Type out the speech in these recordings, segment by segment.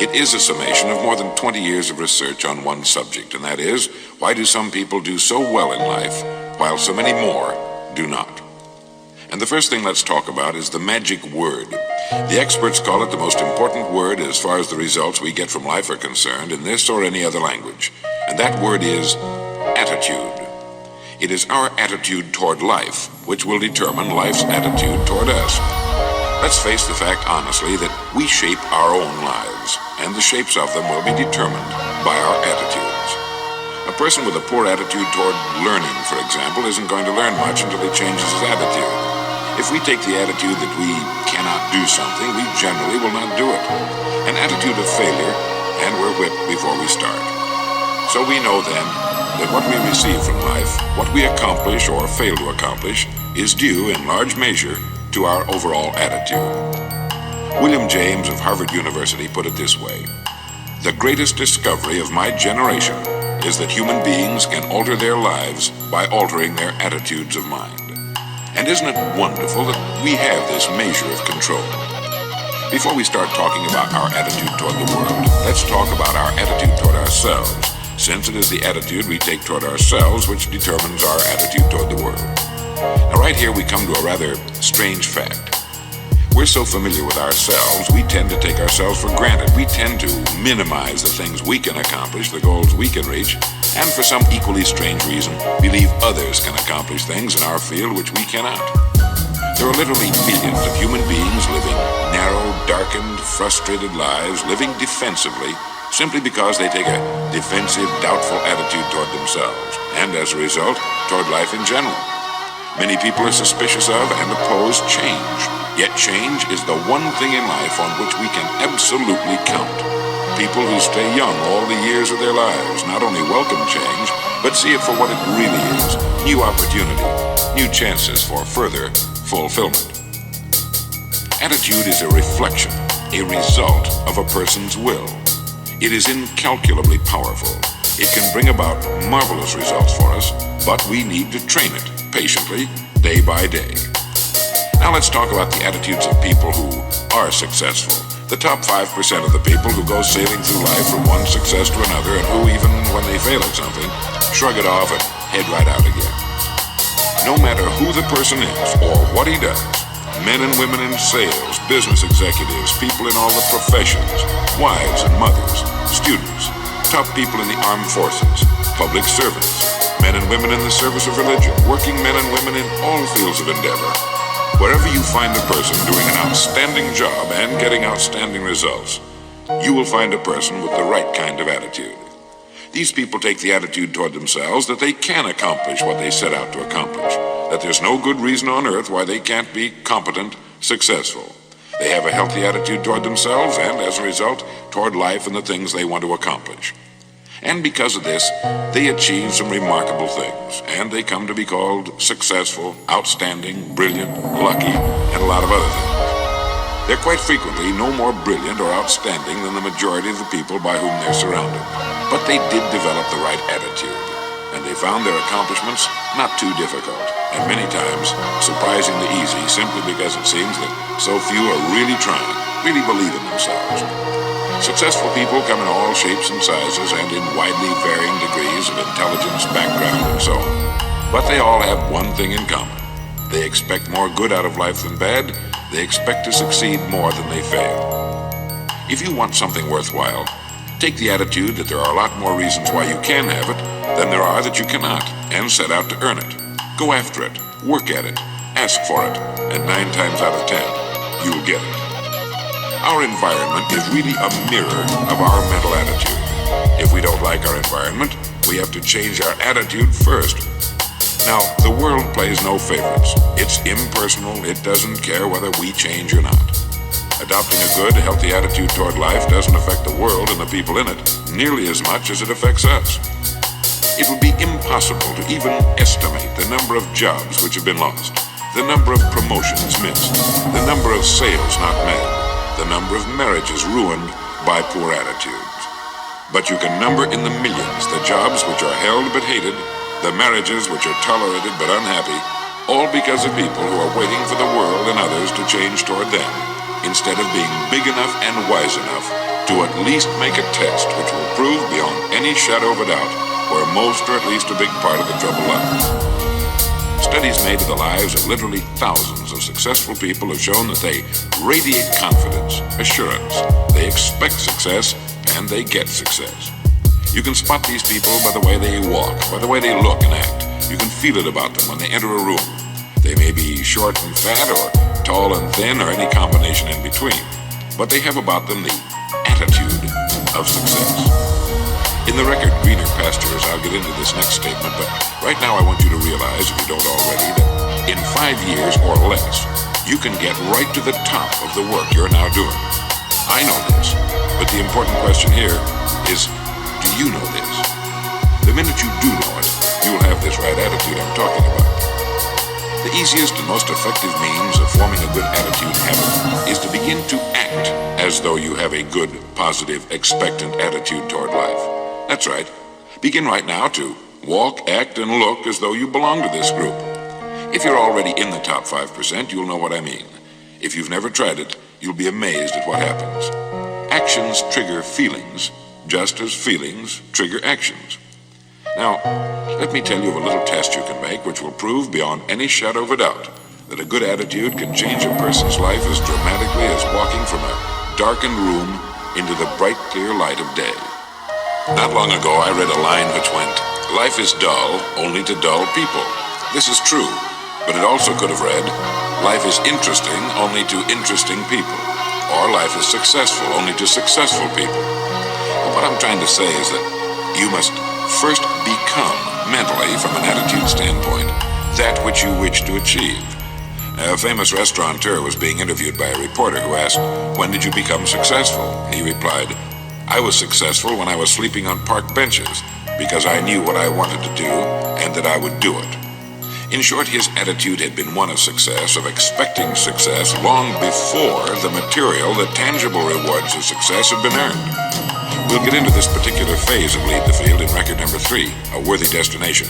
It is a summation of more than 20 years of research on one subject, and that is, why do some people do so well in life, while so many more do not? And the first thing let's talk about is the magic word. The experts call it the most important word as far as the results we get from life are concerned in this or any other language. And that word is attitude. It is our attitude toward life which will determine life's attitude toward us. Let's face the fact honestly that we shape our own lives, and the shapes of them will be determined by our attitudes. A person with a poor attitude toward learning, for example, isn't going to learn much until he changes his attitude. If we take the attitude that we cannot do something, we generally will not do it. An attitude of failure, and we're whipped before we start. So we know then that what we receive from life, what we accomplish or fail to accomplish, is due in large measure to our overall attitude. William James of Harvard University put it this way: "The greatest discovery of my generation is that human beings can alter their lives by altering their attitudes of mind." And isn't it wonderful that we have this measure of control? Before we start talking about our attitude toward the world, let's talk about our attitude toward ourselves, since it is the attitude we take toward ourselves which determines our attitude toward the world. Now right here we come to a rather strange fact. We're so familiar with ourselves, we tend to take ourselves for granted. We tend to minimize the things we can accomplish, the goals we can reach, and for some equally strange reason, believe others can accomplish things in our field which we cannot. There are literally millions of human beings living narrow, darkened, frustrated lives, living defensively, simply because they take a defensive, doubtful attitude toward themselves, and as a result, toward life in general. Many people are suspicious of and oppose change. Yet change is the one thing in life on which we can absolutely count. People who stay young all the years of their lives not only welcome change, but see it for what it really is: new opportunity, new chances for further fulfillment. Attitude is a reflection, a result of a person's will. It is incalculably powerful. It can bring about marvelous results for us, but we need to train it patiently, day by day. Now let's talk about the attitudes of people who are successful. The top 5% of the people who go sailing through life from one success to another, and who, even when they fail at something, shrug it off and head right out again. No matter who the person is or what he does, men and women in sales, business executives, people in all the professions, wives and mothers, students, top people in the armed forces, public servants, men and women in the service of religion, working men and women in all fields of endeavor. Wherever you find a person doing an outstanding job and getting outstanding results, you will find a person with the right kind of attitude. These people take the attitude toward themselves that they can accomplish what they set out to accomplish, that there's no good reason on earth why they can't be competent, successful. They have a healthy attitude toward themselves and, as a result, toward life and the things they want to accomplish. And because of this, they achieve some remarkable things, and they come to be called successful, outstanding, brilliant, lucky, and a lot of other things. They're quite frequently no more brilliant or outstanding than the majority of the people by whom they're surrounded. But they did develop the right attitude, and they found their accomplishments not too difficult, and many times surprisingly easy, simply because it seems that so few are really trying, really believe in themselves. Successful people come in all shapes and sizes and in widely varying degrees of intelligence, background, and so on. But they all have one thing in common. They expect more good out of life than bad. They expect to succeed more than they fail. If you want something worthwhile, take the attitude that there are a lot more reasons why you can have it than there are that you cannot, and set out to earn it. Go after it, work at it, ask for it, and 9 times out of 10, you'll get it. Our environment is really a mirror of our mental attitude. If we don't like our environment, we have to change our attitude first. Now, the world plays no favorites. It's impersonal. It doesn't care whether we change or not. Adopting a good, healthy attitude toward life doesn't affect the world and the people in it nearly as much as it affects us. It would be impossible to even estimate the number of jobs which have been lost, the number of promotions missed, the number of sales not made, the number of marriages ruined by poor attitudes. But you can number in the millions the jobs which are held but hated, the marriages which are tolerated but unhappy, all because of people who are waiting for the world and others to change toward them, instead of being big enough and wise enough to at least make a test which will prove beyond any shadow of a doubt where most or at least a big part of the trouble lies. Studies made of the lives of literally thousands of successful people have shown that they radiate confidence, assurance, they expect success, and they get success. You can spot these people by the way they walk, by the way they look and act. You can feel it about them when they enter a room. They may be short and fat or tall and thin or any combination in between, but they have about them the attitude of success. In the record Greener Pastures, I'll get into this next statement, but right now I want you to realize, if you don't already, that in 5 years or less, you can get right to the top of the work you're now doing. I know this, but the important question here is, do you know this? The minute you do know it, you'll have this right attitude I'm talking about. The easiest and most effective means of forming a good attitude habit is to begin to act as though you have a good, positive, expectant attitude toward life. That's right. Begin right now to walk, act, and look as though you belong to this group. If you're already in the top 5%, you'll know what I mean. If you've never tried it, you'll be amazed at what happens. Actions trigger feelings, just as feelings trigger actions. Now, let me tell you of a little test you can make which will prove beyond any shadow of a doubt that a good attitude can change a person's life as dramatically as walking from a darkened room into the bright, clear light of day. Not long ago, I read a line which went, "Life is dull only to dull people." This is true, but it also could have read, "Life is interesting only to interesting people," or "Life is successful only to successful people." But what I'm trying to say is that you must first become, mentally, from an attitude standpoint, that which you wish to achieve. A famous restaurateur was being interviewed by a reporter who asked, "When did you become successful?" He replied, "I was successful when I was sleeping on park benches, because I knew what I wanted to do and that I would do it." In short, his attitude had been one of success, of expecting success, long before the material, the tangible rewards of success had been earned. We'll get into this particular phase of Lead the Field in record number 3, A Worthy Destination.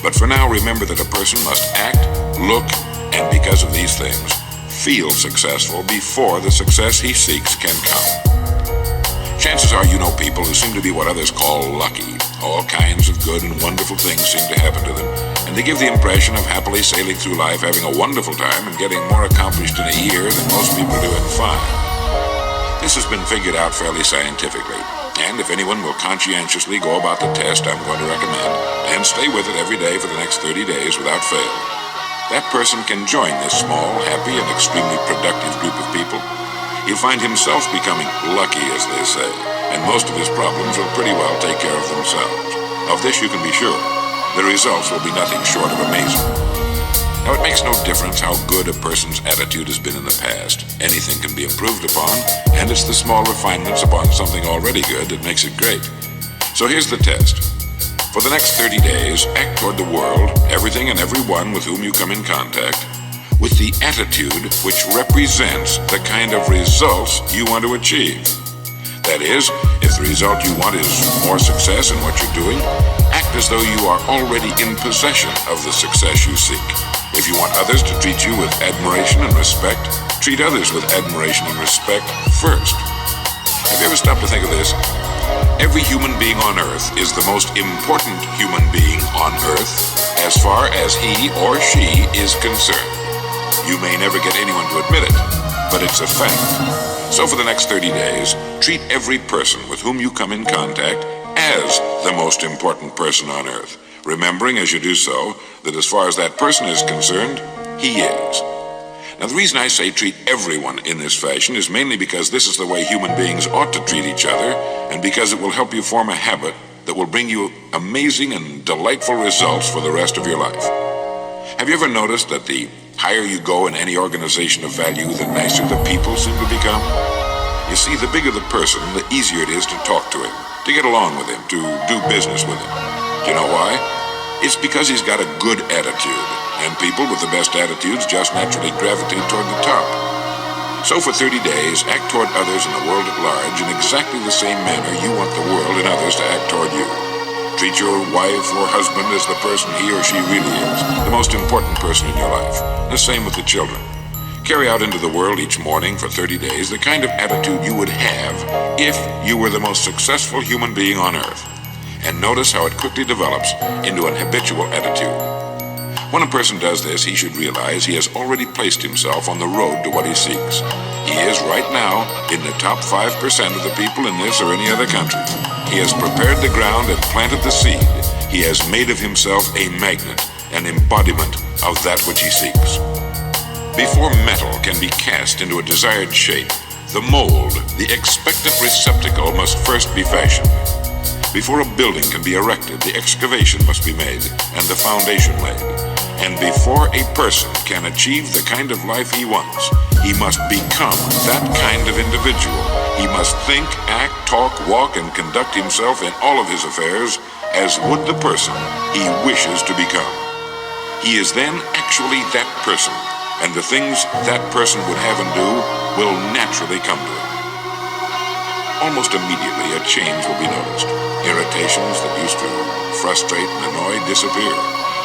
But for now, remember that a person must act, look, and because of these things, feel successful before the success he seeks can come. Chances are you know people who seem to be what others call lucky. All kinds of good and wonderful things seem to happen to them, and they give the impression of happily sailing through life, having a wonderful time, and getting more accomplished in a year than most people do in 5. This has been figured out fairly scientifically, and if anyone will conscientiously go about the test I'm going to recommend, and stay with it every day for the next 30 days without fail, that person can join this small, happy, and extremely productive group of people. He'll find himself becoming lucky, as they say, and most of his problems will pretty well take care of themselves. Of this you can be sure. The results will be nothing short of amazing. Now, it makes no difference how good a person's attitude has been in the past. Anything can be improved upon, and it's the small refinements upon something already good that makes it great. So here's the test. For the next 30 days, act toward the world, everything and everyone with whom you come in contact, with the attitude which represents the kind of results you want to achieve. That is, if the result you want is more success in what you're doing, act as though you are already in possession of the success you seek. If you want others to treat you with admiration and respect, treat others with admiration and respect first. Have you ever stopped to think of this? Every human being on Earth is the most important human being on Earth as far as he or she is concerned. You may never get anyone to admit it, but it's a fact. So for the next 30 days, treat every person with whom you come in contact as the most important person on Earth, remembering as you do so that as far as that person is concerned, he is. Now, the reason I say treat everyone in this fashion is mainly because this is the way human beings ought to treat each other, and because it will help you form a habit that will bring you amazing and delightful results for the rest of your life. Have you ever noticed that the higher you go in any organization of value, the nicer the people seem to become? You see, the bigger the person, the easier it is to talk to him, to get along with him, to do business with him. Do you know why? It's because he's got a good attitude, and people with the best attitudes just naturally gravitate toward the top. So for 30 days, act toward others in the world at large in exactly the same manner you want the world and others to act toward you. Treat your wife or husband as the person he or she really is, the most important person in your life. The same with the children. Carry out into the world each morning for 30 days the kind of attitude you would have if you were the most successful human being on earth. And notice how it quickly develops into an habitual attitude. When a person does this, he should realize he has already placed himself on the road to what he seeks. He is right now in the top 5% of the people in this or any other country. He has prepared the ground and planted the seed. He has made of himself a magnet, an embodiment of that which he seeks. Before metal can be cast into a desired shape, the mold, the expectant receptacle, must first be fashioned. Before a building can be erected, the excavation must be made and the foundation laid. And before a person can achieve the kind of life he wants, he must become that kind of individual. He must think, act, talk, walk, and conduct himself in all of his affairs as would the person he wishes to become. He is then actually that person, and the things that person would have and do will naturally come to him. Almost immediately, a change will be noticed. Irritations that used to frustrate and annoy disappear.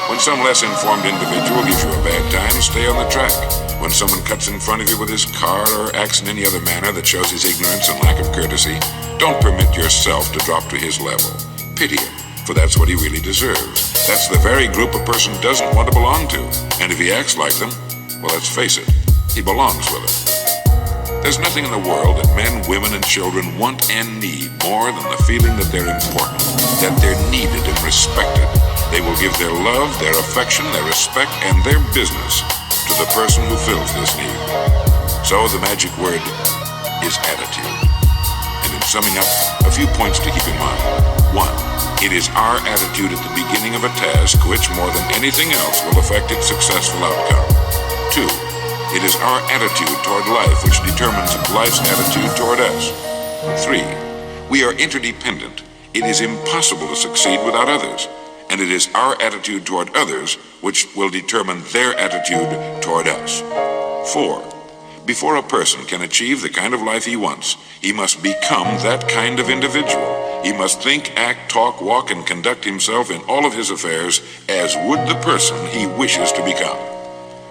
When some less informed individual gives you a bad time, stay on the track. When someone cuts in front of you with his car or acts in any other manner that shows his ignorance and lack of courtesy, don't permit yourself to drop to his level. Pity him, for that's what he really deserves. That's the very group a person doesn't want to belong to. And if he acts like them, well, let's face it, he belongs with them. There's nothing in the world that men, women, and children want and need more than the feeling that they're important, that they're needed and respected. They will give their love, their affection, their respect, and their business to the person who fills this need. So the magic word is attitude. And in summing up, a few points to keep in mind. 1. It is our attitude at the beginning of a task which, more than anything else, will affect its successful outcome. 2. It is our attitude toward life which determines life's attitude toward us. 3. We are interdependent. It is impossible to succeed without others. And it is our attitude toward others which will determine their attitude toward us. 4. Before a person can achieve the kind of life he wants, he must become that kind of individual. He must think, act, talk, walk, and conduct himself in all of his affairs as would the person he wishes to become.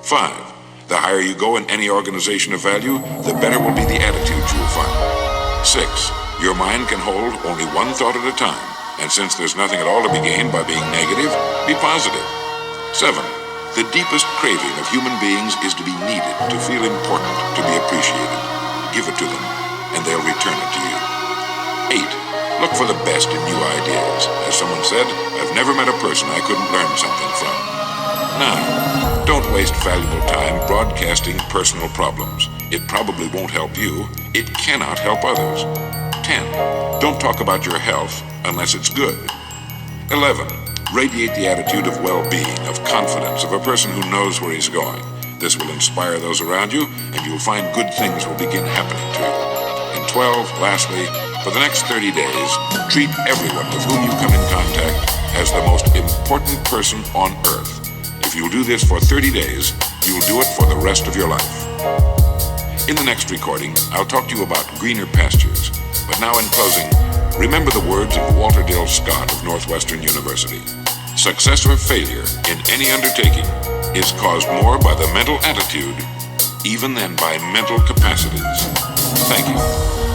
5. The higher you go in any organization of value, the better will be the attitudes you will find. 6. Your mind can hold only one thought at a time, and since there's nothing at all to be gained by being negative, be positive. 7. The deepest craving of human beings is to be needed, to feel important, to be appreciated. Give it to them, and they'll return it to you. 8. Look for the best in new ideas. As someone said, I've never met a person I couldn't learn something from. 9. Don't waste valuable time broadcasting personal problems. It probably won't help you. It cannot help others. 10. Don't talk about your health unless it's good. 11. Radiate the attitude of well-being, of confidence, of a person who knows where he's going. This will inspire those around you, and you'll find good things will begin happening to you. And 12, lastly, for the next 30 days, treat everyone with whom you come in contact as the most important person on earth. If you'll do this for 30 days, you'll do it for the rest of your life. In the next recording, I'll talk to you about greener pastures. But now in closing, remember the words of Walter Dill Scott of Northwestern University. Success or failure in any undertaking is caused more by the mental attitude even than by mental capacities. Thank you.